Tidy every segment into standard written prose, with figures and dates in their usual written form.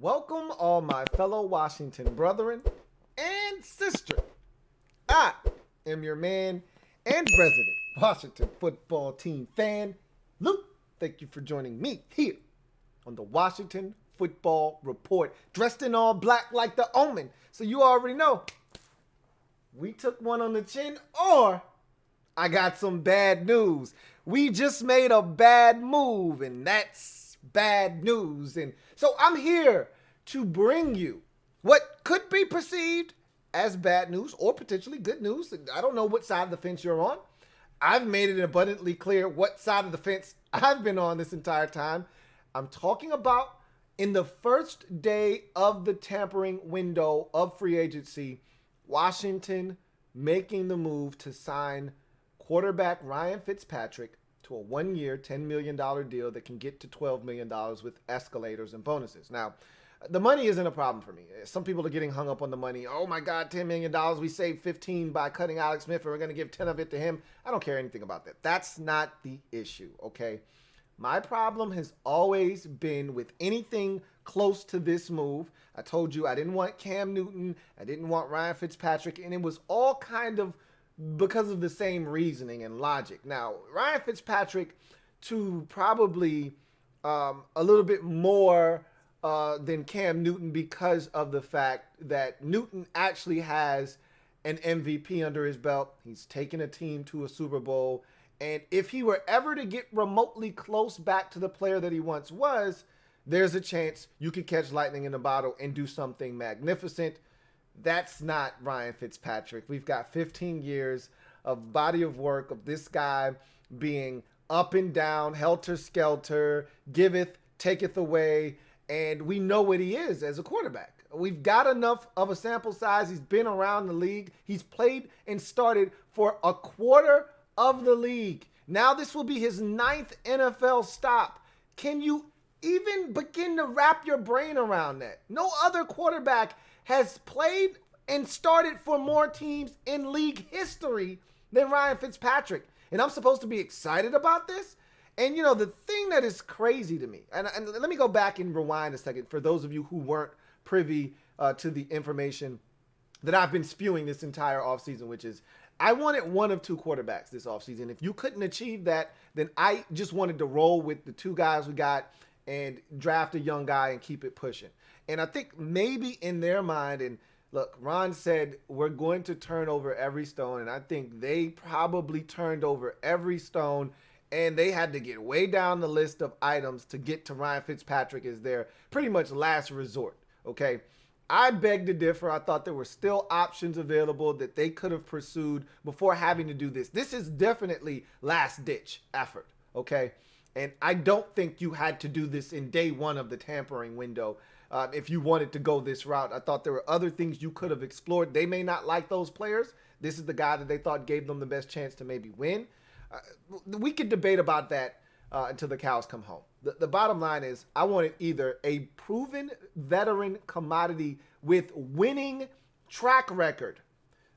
Welcome, all my fellow Washington brethren and sister. I am your man and resident Washington football team fan, Lou. Thank you for joining me here on the Washington Football Report, dressed in all black like the Omen. So you already know, we took one on the chin, or I got some bad news. We just made a bad move, and that's bad news. And so I'm here to bring you what could be perceived as bad news or potentially good news. I don't know what side of the fence you're on. I've made it abundantly clear what side of the fence I've been on this entire time. I'm talking about in the first day of the tampering window of free agency, Washington making the move to sign quarterback Ryan Fitzpatrick to a one-year, $10 million deal that can get to $12 million with escalators and bonuses. Now, the money isn't a problem for me. Some people are getting hung up on the money. Oh my God, $10 million. We saved 15 by cutting Alex Smith, and we're going to give 10 of it to him. I don't care anything about that. That's not the issue, okay? My problem has always been with anything close to this move. I told you I didn't want Cam Newton. I didn't want Ryan Fitzpatrick, and it was all kind of because of the same reasoning and logic. Now, Ryan Fitzpatrick to probably a little bit more than Cam Newton because of the fact that Newton actually has an MVP under his belt. He's taken a team to a Super Bowl. And if he were ever to get remotely close back to the player that he once was, there's a chance you could catch lightning in a bottle and do something magnificent. That's not Ryan Fitzpatrick. We've got 15 years of body of work of this guy being up and down, helter-skelter, giveth, taketh away, and we know what he is as a quarterback. We've got enough of a sample size. He's been around the league. He's played and started for a quarter of the league. Now this will be his 9th NFL stop. Can you even begin to wrap your brain around that? No other quarterback has played and started for more teams in league history than Ryan Fitzpatrick. And I'm supposed to be excited about this? And, you know, the thing that is crazy to me, and let me go back and rewind a second for those of you who weren't privy to the information that I've been spewing this entire offseason, which is I wanted one of two quarterbacks this offseason. If you couldn't achieve that, then I just wanted to roll with the two guys we got and draft a young guy and keep it pushing. And I think maybe in their mind, and look, Ron said we're going to turn over every stone, and I think they probably turned over every stone, and they had to get way down the list of items to get to Ryan Fitzpatrick as their pretty much last resort, okay? I beg to differ. I thought there were still options available that they could have pursued before having to do this. This is definitely last-ditch effort, okay? And I don't think you had to do this in day one of the tampering window if you wanted to go this route. I thought there were other things you could have explored. They may not like those players. This is the guy that they thought gave them the best chance to maybe win. We could debate about that until the cows come home. The bottom line is I wanted either a proven veteran commodity with winning track record.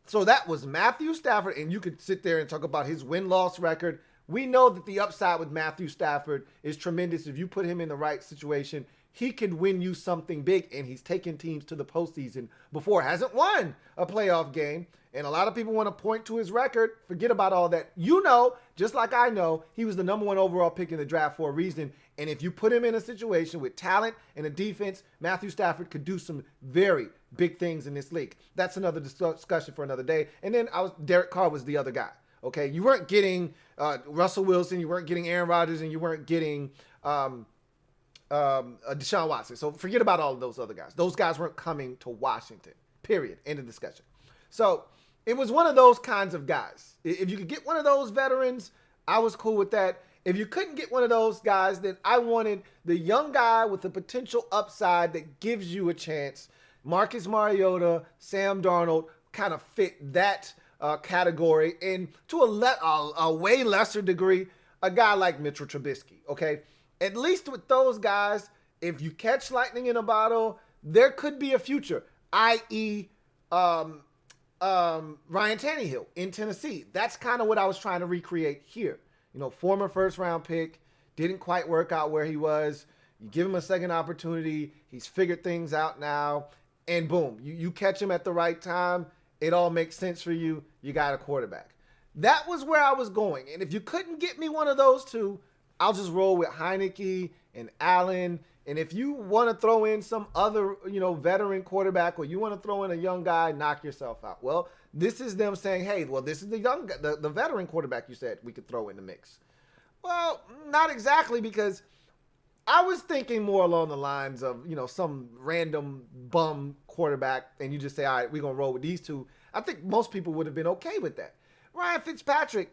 So that was Matthew Stafford, and you could sit there and talk about his win-loss record. We know that the upside with Matthew Stafford is tremendous. If you put him in the right situation, he could win you something big, and he's taken teams to the postseason before. Hasn't won a playoff game, and a lot of people want to point to his record. Forget about all that. You know, just like I know, he was the number 1 overall pick in the draft for a reason, and if you put him in a situation with talent and a defense, Matthew Stafford could do some very big things in this league. That's another discussion for another day. And then Derek Carr was the other guy. Okay, you weren't getting Russell Wilson, you weren't getting Aaron Rodgers, and you weren't getting Deshaun Watson. So forget about all of those other guys. Those guys weren't coming to Washington, period. End of discussion. So it was one of those kinds of guys. If you could get one of those veterans, I was cool with that. If you couldn't get one of those guys, then I wanted the young guy with the potential upside that gives you a chance. Marcus Mariota, Sam Darnold kind of fit that category, and to a way lesser degree, a guy like Mitchell Trubisky, okay? At least with those guys, if you catch lightning in a bottle, there could be a future, i.e. Ryan Tannehill in Tennessee. That's kind of what I was trying to recreate here. You know, former first-round pick, didn't quite work out where he was. You give him a second opportunity. He's figured things out now. And boom, you catch him at the right time. It all makes sense for you. You got a quarterback. That was where I was going. And if you couldn't get me one of those two, I'll just roll with Heineke and Allen. And if you want to throw in some other, veteran quarterback, or you want to throw in a young guy, knock yourself out. Well, this is them saying, hey, well, this is the veteran quarterback you said we could throw in the mix. Well, not exactly, because I was thinking more along the lines of, some random bum quarterback, and you just say, all right, we're going to roll with these two. I think most people would have been okay with that. Ryan Fitzpatrick,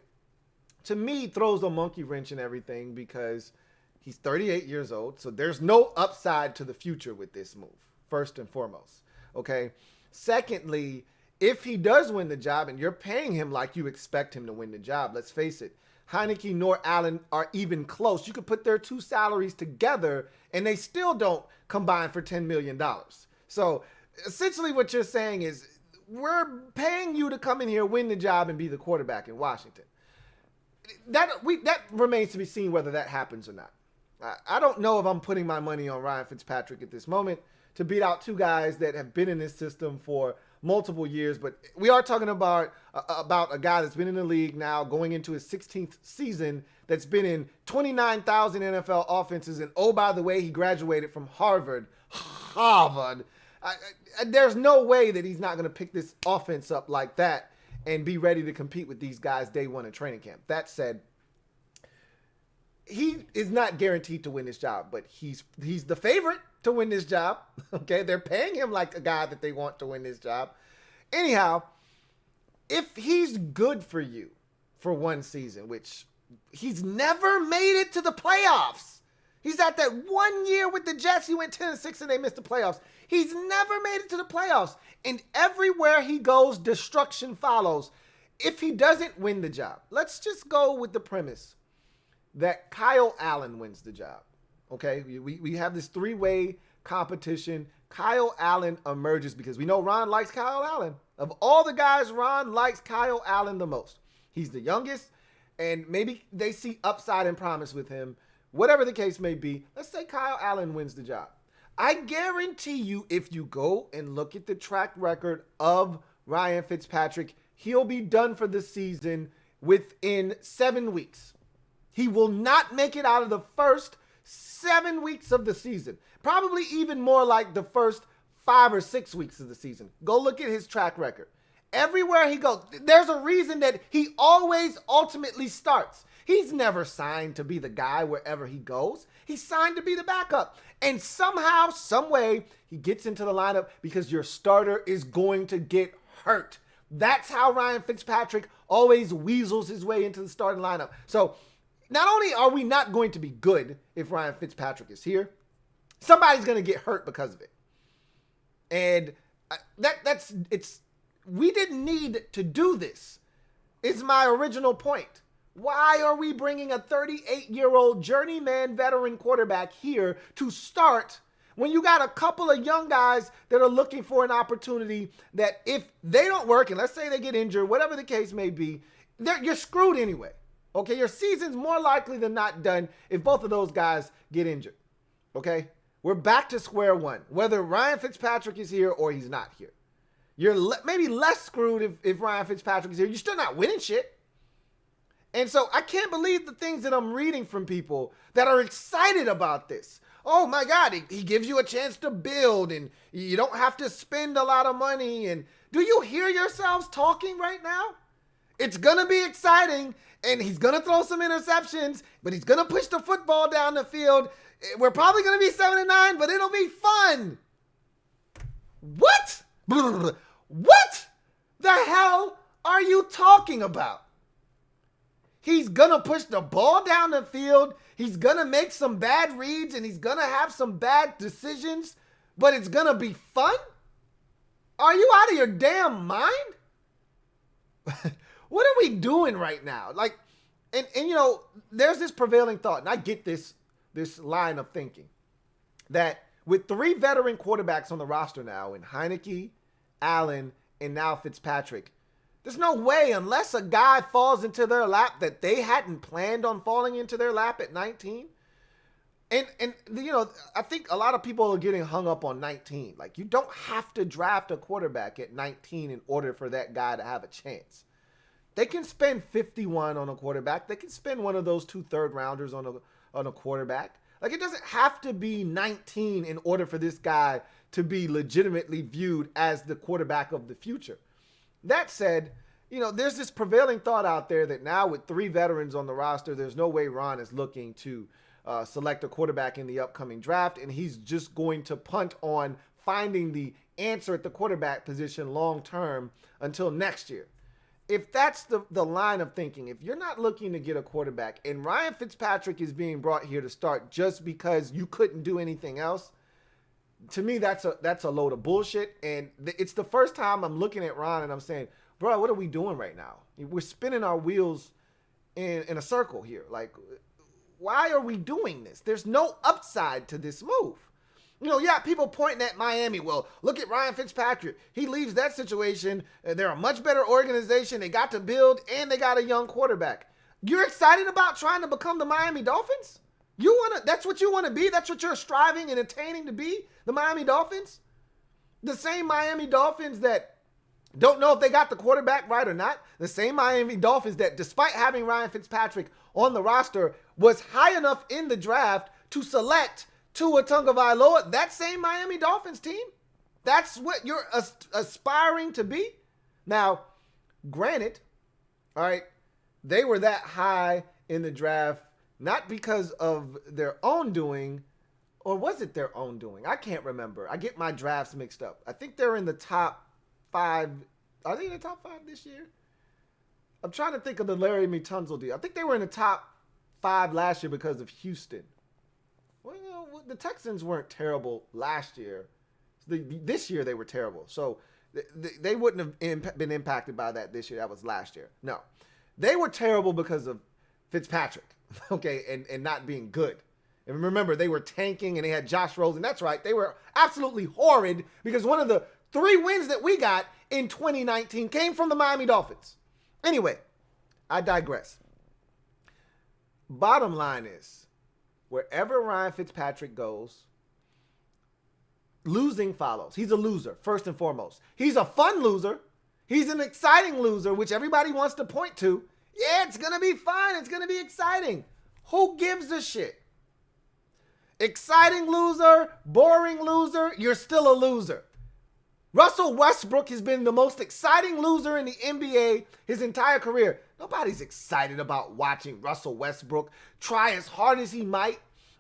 to me, throws a monkey wrench in everything because he's 38 years old, so there's no upside to the future with this move, first and foremost, okay? Secondly, if he does win the job and you're paying him like you expect him to win the job, let's face it, Heineke nor Allen are even close. You could put their two salaries together and they still don't combine for $10 million. So essentially what you're saying is we're paying you to come in here, win the job, and be the quarterback in Washington. That remains to be seen whether that happens or not. I don't know if I'm putting my money on Ryan Fitzpatrick at this moment to beat out two guys that have been in this system for multiple years, but we are talking about a guy that's been in the league now going into his 16th season, that's been in 29,000 NFL offenses, and oh, by the way, he graduated from Harvard. There's no way that he's not going to pick this offense up like that and be ready to compete with these guys day one in training camp. That said, he is not guaranteed to win this job, but he's the favorite to win this job. Okay, they're paying him like a guy that they want to win this job. Anyhow, if he's good for you for one season, which he's never made it to the playoffs. He's at that 1 year with the Jets. He went 10-6 and they missed the playoffs. He's never made it to the playoffs. And everywhere he goes, destruction follows. If he doesn't win the job, let's just go with the premise that Kyle Allen wins the job. Okay, we have this three-way competition. Kyle Allen emerges because we know Ron likes Kyle Allen. Of all the guys, Ron likes Kyle Allen the most. He's the youngest, and maybe they see upside and promise with him. Whatever the case may be, let's say Kyle Allen wins the job. I guarantee you, if you go and look at the track record of Ryan Fitzpatrick, he'll be done for the season within 7 weeks. He will not make it out of the first 7 weeks of the season. Probably even more like the first 5 or 6 weeks of the season. Go look at his track record. Everywhere he goes, there's a reason that he always ultimately starts. He's never signed to be the guy wherever he goes. He's signed to be the backup. And somehow, some way, he gets into the lineup because your starter is going to get hurt. That's how Ryan Fitzpatrick always weasels his way into the starting lineup. So not only are we not going to be good if Ryan Fitzpatrick is here, somebody's going to get hurt because of it. And we didn't need to do this, is my original point. Why are we bringing a 38-year-old journeyman veteran quarterback here to start when you got a couple of young guys that are looking for an opportunity that if they don't work, and let's say they get injured, whatever the case may be, you're screwed anyway. Okay, your season's more likely than not done if both of those guys get injured. Okay, we're back to square one, whether Ryan Fitzpatrick is here or he's not here. You're maybe less screwed if Ryan Fitzpatrick is here. You're still not winning shit. And so I can't believe the things that I'm reading from people that are excited about this. Oh my God, he gives you a chance to build and you don't have to spend a lot of money. And do you hear yourselves talking right now? It's going to be exciting and he's going to throw some interceptions, but he's going to push the football down the field. We're probably going to be 7-9, but it'll be fun. What? What the hell are you talking about? He's going to push the ball down the field. He's going to make some bad reads and he's going to have some bad decisions, but it's going to be fun? Are you out of your damn mind? What are we doing right now? Like, and you know, there's this prevailing thought, and I get this line of thinking, that with 3 veteran quarterbacks on the roster now, in Heineke, Allen, and now Fitzpatrick, there's no way, unless a guy falls into their lap that they hadn't planned on falling into their lap at 19. And I think a lot of people are getting hung up on 19. Like, you don't have to draft a quarterback at 19 in order for that guy to have a chance. They can spend 51 on a quarterback. They can spend one of those 2 third-rounders on a quarterback. Like, it doesn't have to be 19 in order for this guy to be legitimately viewed as the quarterback of the future. That said, there's this prevailing thought out there that now with 3 veterans on the roster, there's no way Ron is looking to select a quarterback in the upcoming draft, and he's just going to punt on finding the answer at the quarterback position long term until next year. If that's the line of thinking, if you're not looking to get a quarterback and Ryan Fitzpatrick is being brought here to start just because you couldn't do anything else, to me that's a load of bullshit. And it's the first time I'm looking at Ron and I'm saying, bro, what are we doing right now? We're spinning our wheels in a circle here. Like, why are we doing this? There's no upside to this move. People pointing at Miami. Well, look at Ryan Fitzpatrick. He leaves that situation. They're a much better organization. They got to build, and they got a young quarterback. You're excited about trying to become the Miami Dolphins? That's what you want to be? That's what you're striving and attaining to be? The Miami Dolphins? The same Miami Dolphins that don't know if they got the quarterback right or not. The same Miami Dolphins that, despite having Ryan Fitzpatrick on the roster, was high enough in the draft to select Tua Tagovailoa. That same Miami Dolphins team. That's what you're aspiring to be. Now, granted, all right, they were that high in the draft, not because of their own doing, or was it their own doing? I can't remember. I get my drafts mixed up. I think they're in the top 5. Are they in the top 5 this year? I'm trying to think of the Larry Tunsil deal. I think they were in the top 5 last year because of Houston. Well, the Texans weren't terrible last year. This year they were terrible. So they wouldn't have been impacted by that this year. That was last year. No. They were terrible because of Fitzpatrick, okay, and not being good. And remember, they were tanking and they had Josh Rosen. That's right. They were absolutely horrid because one of the 3 wins that we got in 2019 came from the Miami Dolphins. Anyway, I digress. Bottom line is, wherever Ryan Fitzpatrick goes, losing follows. He's a loser, first and foremost. He's a fun loser. He's an exciting loser, which everybody wants to point to. Yeah, it's going to be fun. It's going to be exciting. Who gives a shit? Exciting loser, boring loser, you're still a loser. Russell Westbrook has been the most exciting loser in the NBA his entire career. Nobody's excited about watching Russell Westbrook try as hard as he might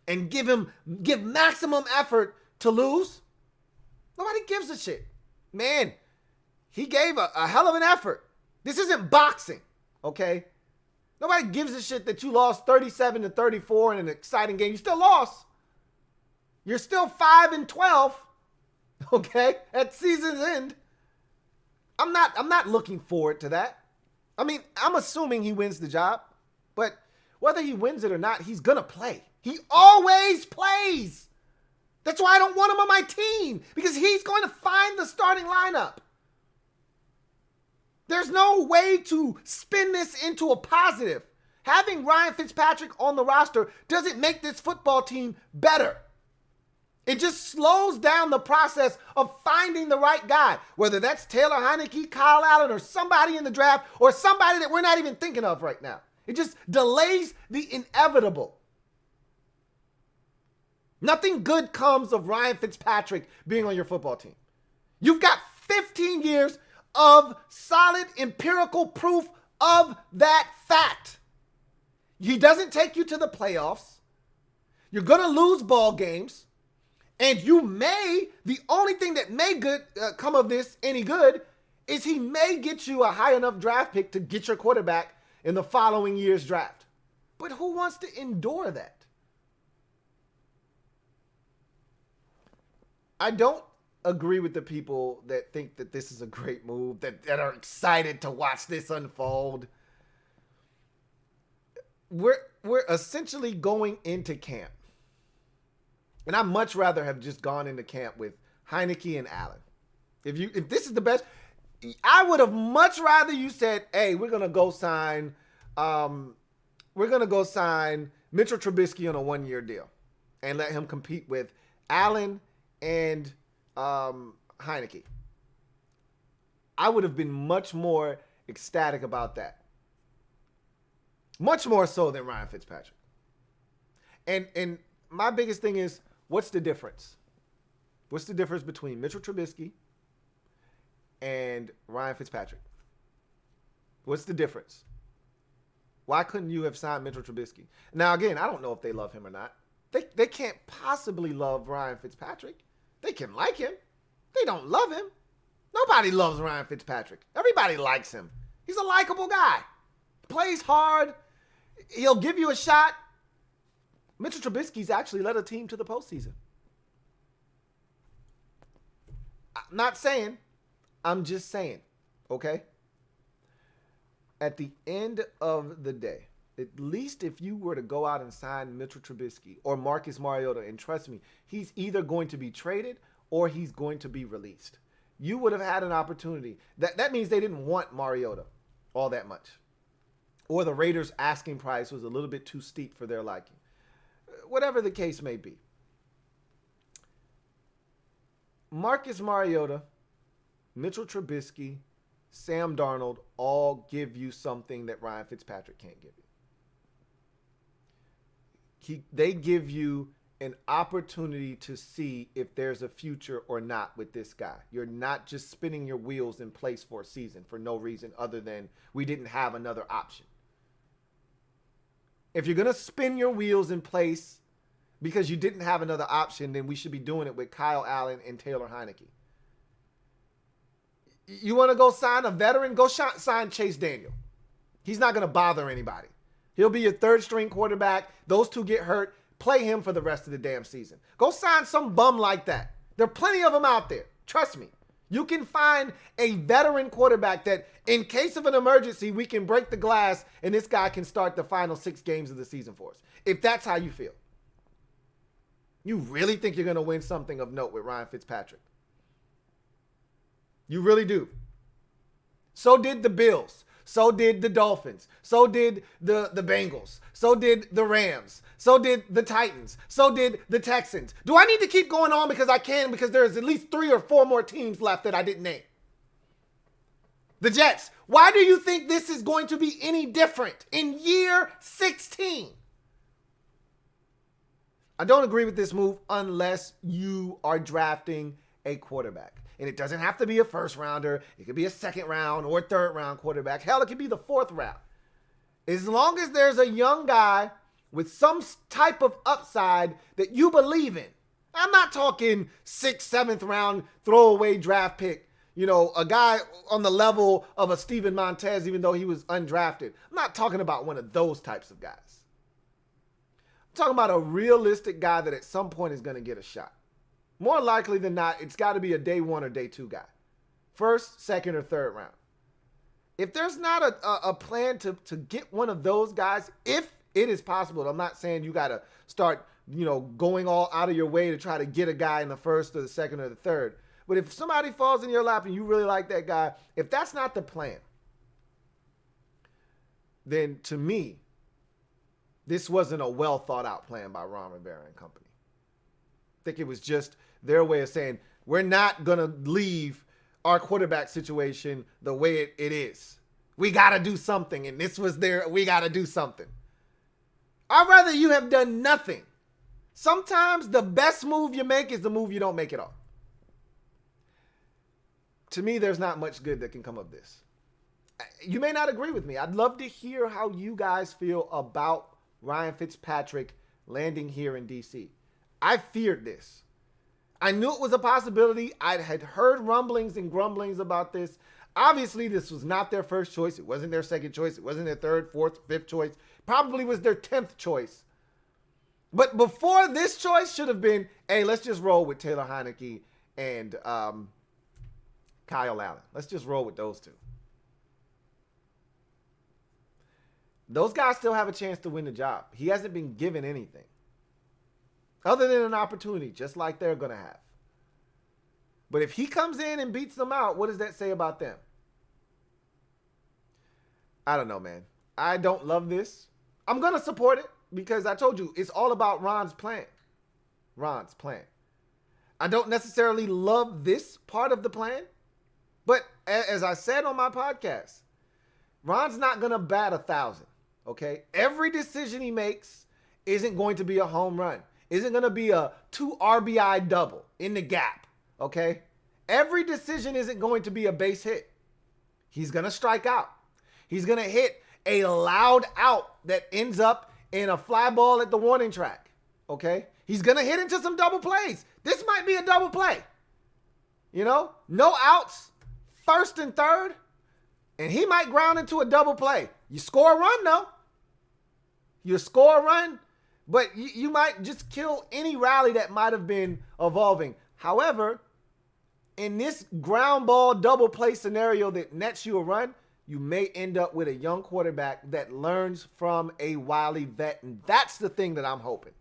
and give maximum effort to lose. Nobody gives a shit. Man, he gave a hell of an effort. This isn't boxing, okay? Nobody gives a shit that you lost 37-34 in an exciting game. You still lost. You're still 5-12. Okay, at season's end. I'm not looking forward to that. I mean, I'm assuming he wins the job, but whether he wins it or not, he's gonna play. He always plays. That's why I don't want him on my team, because he's going to find the starting lineup. There's no way to spin this into a positive. Having Ryan Fitzpatrick on the roster doesn't make this football team better. It just slows down the process of finding the right guy, whether that's Taylor Heineke, Kyle Allen, or somebody in the draft, or somebody that we're not even thinking of right now. It just delays the inevitable. Nothing good comes of Ryan Fitzpatrick being on your football team. You've got 15 years of solid empirical proof of that fact. He doesn't take you to the playoffs. You're going to lose ball games. And the only thing that may come of this any good is he may get you a high enough draft pick to get your quarterback in the following year's draft. But who wants to endure that? I don't agree with the people that think that this is a great move, that are excited to watch this unfold. We're essentially going into camp. And I'd much rather have just gone into camp with Heineke and Allen. If this is the best, I would have much rather you said, hey, we're gonna go sign Mitchell Trubisky on a 1-year deal. and let him compete with Allen and Heineke. I would have been much more ecstatic about that. Much more so than Ryan Fitzpatrick. And my biggest thing is, what's the difference? What's the difference between Mitchell Trubisky and Ryan Fitzpatrick? What's the difference? Why couldn't you have signed Mitchell Trubisky? Now, again, I don't know if they love him or not. They can't possibly love Ryan Fitzpatrick. They can like him. They don't love him. Nobody loves Ryan Fitzpatrick. Everybody likes him. He's a likable guy. Plays hard. He'll give you a shot. Mitchell Trubisky's actually led a team to the postseason. I'm not saying. I'm just saying. Okay? At the end of the day, at least if you were to go out and sign Mitchell Trubisky or Marcus Mariota, and trust me, he's either going to be traded or he's going to be released. You would have had an opportunity. That means they didn't want Mariota all that much. Or the Raiders' asking price was a little bit too steep for their liking. Whatever the case may be. Marcus Mariota, Mitchell Trubisky, Sam Darnold all give you something that Ryan Fitzpatrick can't give you. They give you an opportunity to see if there's a future or not with this guy. You're not just spinning your wheels in place for a season for no reason other than we didn't have another option. If you're going to spin your wheels in place because you didn't have another option, then we should be doing it with Kyle Allen and Taylor Heineke. You want to go sign a veteran? Go sign Chase Daniel. He's not going to bother anybody. He'll be your third string quarterback. Those two get hurt. Play him for the rest of the damn season. Go sign some bum like that. There are plenty of them out there. Trust me. You can find a veteran quarterback that in case of an emergency, we can break the glass and this guy can start the final 6 games of the season for us. If that's how you feel. You really think you're going to win something of note with Ryan Fitzpatrick? You really do. So did the Bills. So did the Dolphins. So did the Bengals. So did the Rams. So did the Titans. So did the Texans. Do I need to keep going on because I can? Because there's at least 3 or 4 more teams left that I didn't name. The Jets. Why do you think this is going to be any different in year 16? I don't agree with this move unless you are drafting a quarterback. And it doesn't have to be a first rounder. It could be a second round or third round quarterback. Hell, it could be the 4th round. As long as there's a young guy with some type of upside that you believe in. I'm not talking 6th, 7th round throwaway draft pick. You know, a guy on the level of a Steven Montez, even though he was undrafted. I'm not talking about one of those types of guys. I'm talking about a realistic guy that at some point is going to get a shot. More likely than not, it's got to be a day 1 or day 2 guy. 1st, 2nd, or 3rd round. If there's not a plan to get one of those guys, if it is possible, I'm not saying you got to start, going all out of your way to try to get a guy in the 1st or the 2nd or the 3rd. But if somebody falls in your lap and you really like that guy, if that's not the plan, then to me, this wasn't a well thought out plan by Ron Rivera and company. I think it was just their way of saying, we're not going to leave our quarterback situation the way it is. We got to do something. And this was we got to do something. I'd rather you have done nothing. Sometimes the best move you make is the move you don't make at all. To me, there's not much good that can come of this. You may not agree with me. I'd love to hear how you guys feel about Ryan Fitzpatrick landing here in D.C. I feared this. I knew it was a possibility. I had heard rumblings and grumblings about this. Obviously, this was not their first choice. It wasn't their second choice. It wasn't their 3rd, 4th, 5th choice. Probably was their 10th choice. But before this choice should have been, hey, let's just roll with Taylor Heineke and Kyle Allen. Let's just roll with those 2. Those guys still have a chance to win the job. He hasn't been given anything other than an opportunity, just like they're going to have. But if he comes in and beats them out, what does that say about them? I don't know, man. I don't love this. I'm going to support it because I told you, it's all about Ron's plan. Ron's plan. I don't necessarily love this part of the plan, but as I said on my podcast, Ron's not going to bat 1,000, okay? Every decision he makes isn't going to be a home run, isn't going to be a 2 RBI double in the gap, okay? Every decision isn't going to be a base hit. He's going to strike out. He's going to hit a loud out that ends up in a fly ball at the warning track, okay? He's going to hit into some double plays. This might be a double play. You know, no outs, first and third, and he might ground into a double play. You score a run, though. You score a run, but you might just kill any rally that might have been evolving. However, in this ground ball double play scenario that nets you a run, you may end up with a young quarterback that learns from a wily vet. And that's the thing that I'm hoping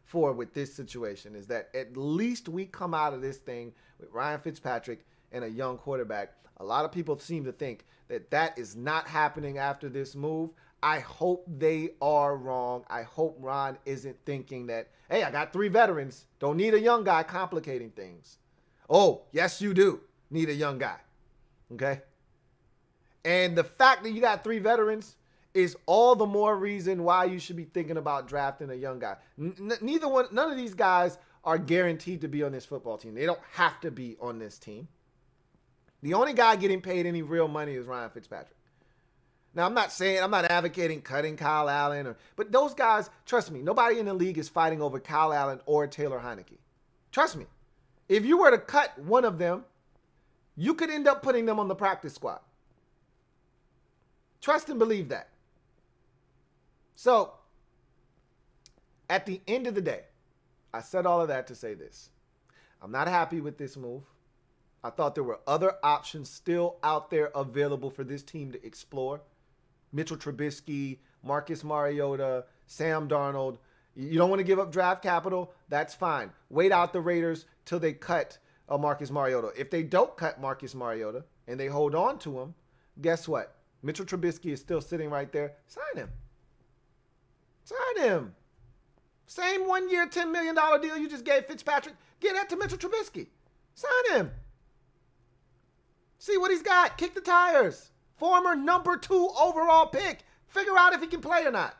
for with this situation, is that at least we come out of this thing with Ryan Fitzpatrick and a young quarterback. A lot of people seem to think that that is not happening after this move. I hope they are wrong. I hope Ron isn't thinking that, hey, I got 3 veterans. Don't need a young guy complicating things. Oh, yes, you do need a young guy. Okay? And the fact that you got 3 veterans is all the more reason why you should be thinking about drafting a young guy. None of these guys are guaranteed to be on this football team. They don't have to be on this team. The only guy getting paid any real money is Ryan Fitzpatrick. Now, I'm not advocating cutting Kyle Allen, but those guys, trust me, nobody in the league is fighting over Kyle Allen or Taylor Heineke. Trust me. If you were to cut one of them, you could end up putting them on the practice squad. Trust and believe that. So, at the end of the day, I said all of that to say this. I'm not happy with this move. I thought there were other options still out there available for this team to explore. Mitchell Trubisky, Marcus Mariota, Sam Darnold. You don't want to give up draft capital? That's fine. Wait out the Raiders till they cut Marcus Mariota. If they don't cut Marcus Mariota and they hold on to him, guess what? Mitchell Trubisky is still sitting right there. Sign him. Sign him. Same 1-year, $10 million deal you just gave Fitzpatrick. Get that to Mitchell Trubisky. Sign him. See what he's got. Kick the tires. Former number 2 overall pick. Figure out if he can play or not.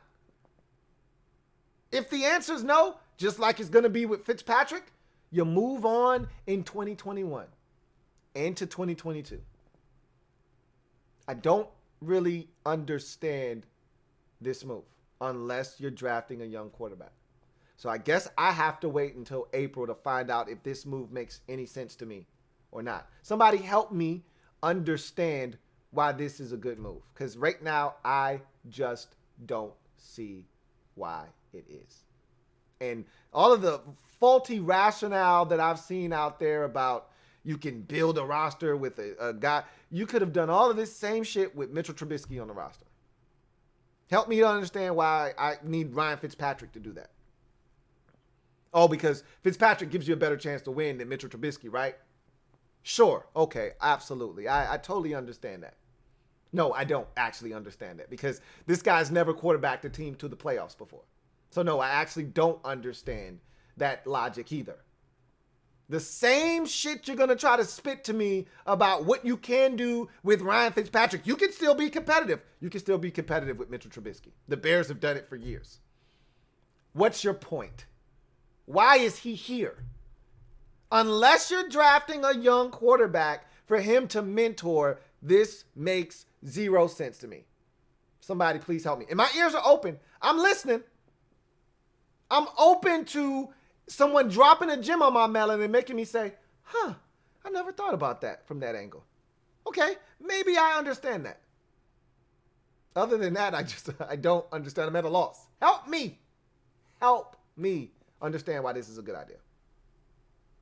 If the answer is no, just like it's going to be with Fitzpatrick, you move on in 2021 into 2022. I don't really understand this move unless you're drafting a young quarterback. So I guess I have to wait until April to find out if this move makes any sense to me or not. Somebody help me understand why this is a good move, because right now I just don't see why it is. And all of the faulty rationale that I've seen out there about you can build a roster with a guy, you could have done all of this same shit with Mitchell Trubisky on the roster. Help me understand why I need Ryan Fitzpatrick to do that. Oh, because Fitzpatrick gives you a better chance to win than Mitchell Trubisky, right? Sure. Okay. Absolutely. I totally understand that. No, I don't actually understand that, because this guy's never quarterbacked a team to the playoffs before. So no, I actually don't understand that logic either. The same shit you're going to try to spit to me about what you can do with Ryan Fitzpatrick, you can still be competitive. You can still be competitive with Mitchell Trubisky. The Bears have done it for years. What's your point? Why is he here? Unless you're drafting a young quarterback for him to mentor, this makes 0 sense to me. Somebody please help me. And my ears are open. I'm listening. I'm open to someone dropping a gem on my melon and making me say, I never thought about that from that angle. Okay, maybe I understand that. Other than that, I don't understand. I'm at a loss. Help me. Help me understand why this is a good idea.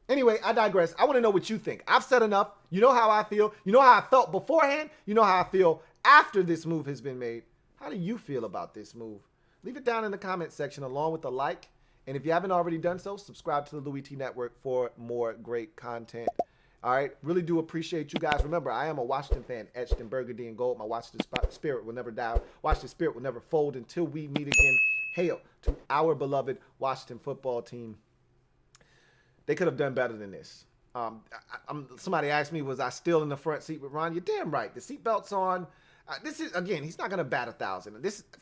Anyway, I digress. I want to know what you think. I've said enough. You know how I feel. You know how I felt beforehand. You know how I feel after this move has been made. How do you feel about this move? Leave it down in the comment section along with a like. And if you haven't already done so, subscribe to the Louie T Network for more great content. All right. Really do appreciate you guys. Remember, I am a Washington fan, etched in burgundy and gold. My Washington spirit will never die. Washington spirit will never fold until we meet again. Hail to our beloved Washington football team. they could have done better than this. Somebody asked me, was I still in the front seat with Ron? You're damn right. The seatbelt's on. This is, again, he's not going to bat 1,000.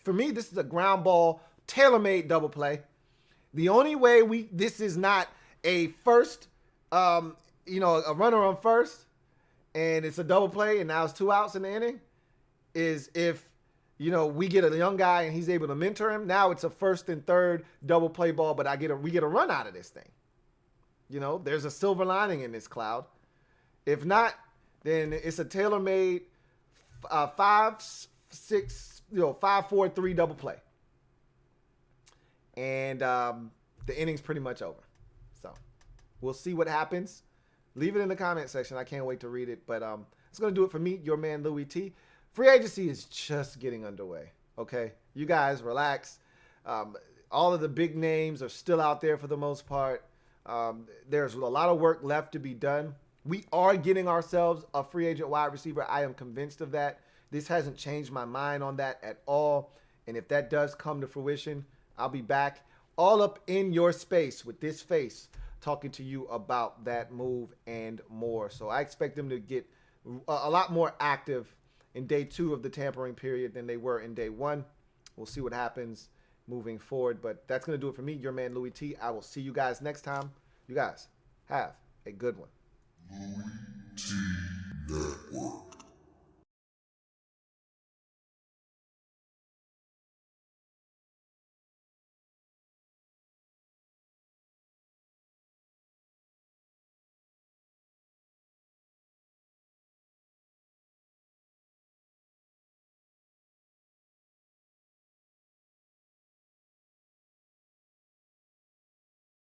For me, this is a ground ball, tailor-made double play. The only way this is not a first, a runner on first, and it's a double play, and now it's 2 outs in the inning, is if, we get a young guy and he's able to mentor him. Now it's a first and third double play ball, but we get a run out of this thing. There's a silver lining in this cloud. If not, then it's a tailor-made 5-4-3 double play. And the inning's pretty much over. So we'll see what happens. Leave it in the comment section. I can't wait to read it. But it's going to do it for me, your man, Louie T. Free agency is just getting underway. Okay? You guys relax. All of the big names are still out there for the most part. There's a lot of work left to be done. We are getting ourselves a free agent wide receiver. I am convinced of that. This hasn't changed my mind on that at all. And if that does come to fruition, I'll be back all up in your space with this face talking to you about that move and more. So I expect them to get a lot more active in day 2 of the tampering period than they were in day 1. We'll see what happens moving forward. But that's going to do it for me, your man, Louie T. I will see you guys next time. You guys have a good one. LouieTeeNetwork.